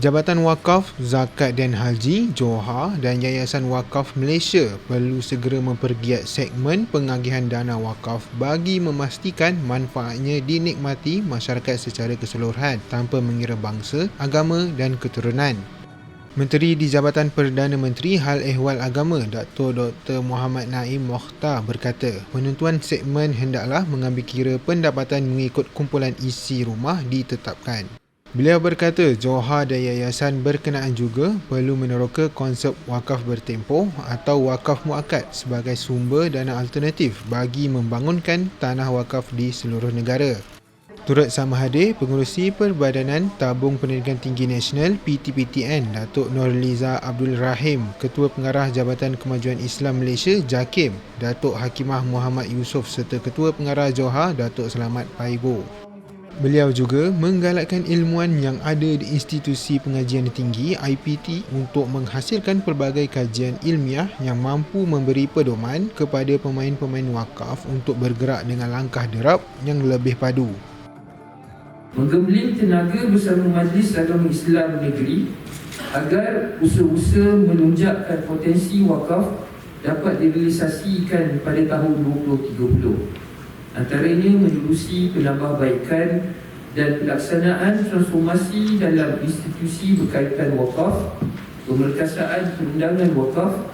Jabatan Wakaf, Zakat dan Haji, Johor dan Yayasan Wakaf Malaysia perlu segera mempergiat segmen pengagihan dana wakaf bagi memastikan manfaatnya dinikmati masyarakat secara keseluruhan tanpa mengira bangsa, agama dan keturunan. Menteri di Jabatan Perdana Menteri Hal Ehwal Agama Dato' Dr. Muhammad Naim Mokhtar berkata, penentuan segmen hendaklah mengambil kira pendapatan mengikut kumpulan isi rumah ditetapkan. Beliau berkata Johor dan yayasan berkenaan juga perlu meneroka konsep wakaf bertempoh atau wakaf muakkad sebagai sumber dana alternatif bagi membangunkan tanah wakaf di seluruh negara. Turut sama hadir Pengerusi Perbadanan Tabung Pendidikan Tinggi Nasional PTPTN Datuk Nurliza Abdul Rahim, Ketua Pengarah Jabatan Kemajuan Islam Malaysia JAKIM Datuk Hakimah Muhammad Yusof serta Ketua Pengarah Johor Datuk Selamat Paibo. Beliau juga menggalakkan ilmuwan yang ada di institusi pengajian tinggi IPT untuk menghasilkan pelbagai kajian ilmiah yang mampu memberi pedoman kepada pemain-pemain wakaf untuk bergerak dengan langkah derap yang lebih padu. Menggembling tenaga bersama Majlis Agama Islam Negeri agar usaha-usaha menunjukkan potensi wakaf dapat direalisasikan pada tahun 2030. Antaranya menerusi penambahbaikan dan pelaksanaan transformasi dalam institusi berkaitan wakaf, pemerkasaan perundangan wakaf,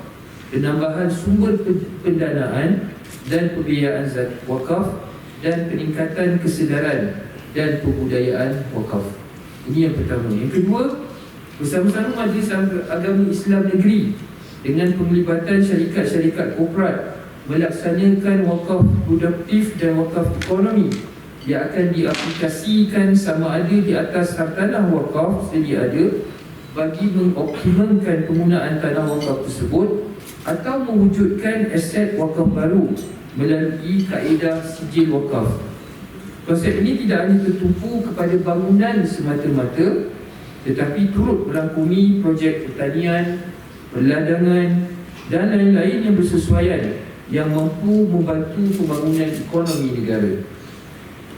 penambahan sumber pendanaan dan pembiayaan zat wakaf dan peningkatan kesedaran dan pembudayaan wakaf. Ini yang pertama. Yang kedua, bersama-sama Majlis Agama Islam Negeri dengan penglibatan syarikat-syarikat korporat melaksanakan wakaf produktif dan wakaf ekonomi yang akan diaplikasikan sama ada di atas hartanah wakaf sedia ada bagi mengoptimalkan penggunaan tanah wakaf tersebut atau mewujudkan aset wakaf baru melalui kaedah sijil wakaf. Konsep ini tidak hanya tertumpu kepada bangunan semata-mata tetapi turut merangkumi projek pertanian, perladangan dan lain-lain yang bersesuaian yang mampu membantu pembangunan ekonomi negara.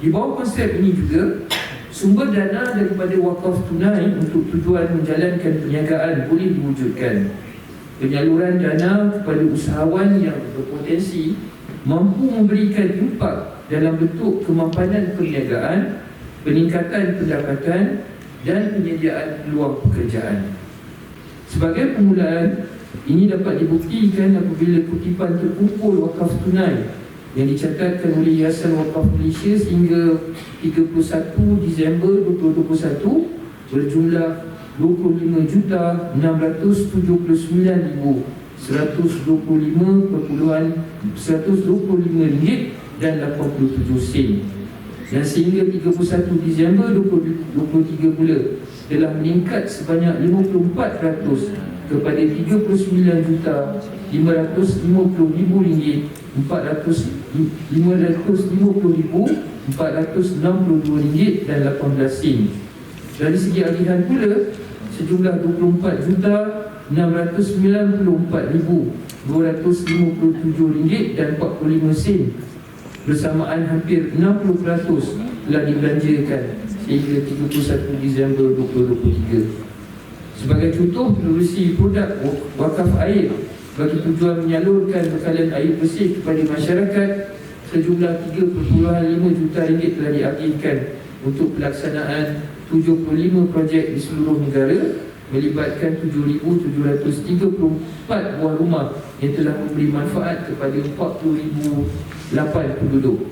Di bawah konsep ini juga, sumber dana daripada wakaf tunai untuk tujuan menjalankan perniagaan boleh diwujudkan. Penyaluran dana kepada usahawan yang berpotensi mampu memberikan impak dalam bentuk kemampanan perniagaan, peningkatan pendapatan dan penyediaan peluang pekerjaan. Sebagai permulaan, ini dapat dibuktikan apabila kutipan terkumpul wakaf tunai yang dicatatkan oleh Yayasan Wakaf Malaysia sehingga 31 Disember 2021 berjumlah RM25,125,125.87 dan sehingga 31 Disember 2023 pula telah meningkat sebanyak 54% kepada RM550,450,462 dan 18 sen. Dari segi agihan pula sejumlah RM24,994,257 dan 45 sen. Bersamaan hampir 60% telah dibelanjakan sehingga 31 Disember 2023. Sebagai contoh, menerusi produk wakaf air bagi tujuan menyalurkan bekalan air bersih kepada masyarakat sejumlah RM3.5 juta telah diagihkan untuk pelaksanaan 75 projek di seluruh negara melibatkan 7,734 buah rumah yang telah memberi manfaat kepada 40,008 penduduk.